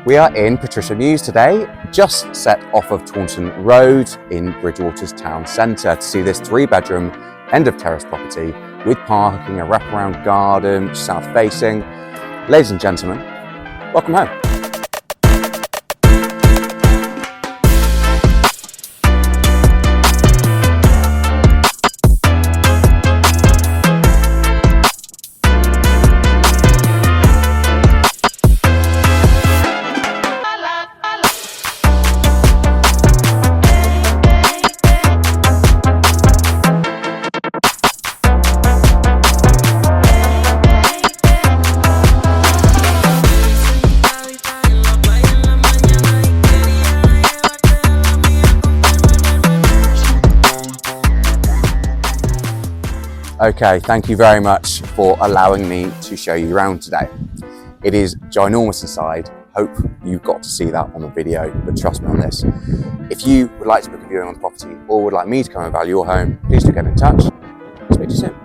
We are in Patricia Mews today, just set off of Taunton Road in Bridgwater's town centre to see this 3-bedroom end of terrace property with parking, a wraparound garden, south facing. Ladies and gentlemen, welcome home. Okay, thank you very much for allowing me to show you around today. It is ginormous inside. Hope you got to see that on the video, but trust me on this. If you would like to book a viewing on the property or would like me to come and value your home, please do get in touch. I'll speak to you soon.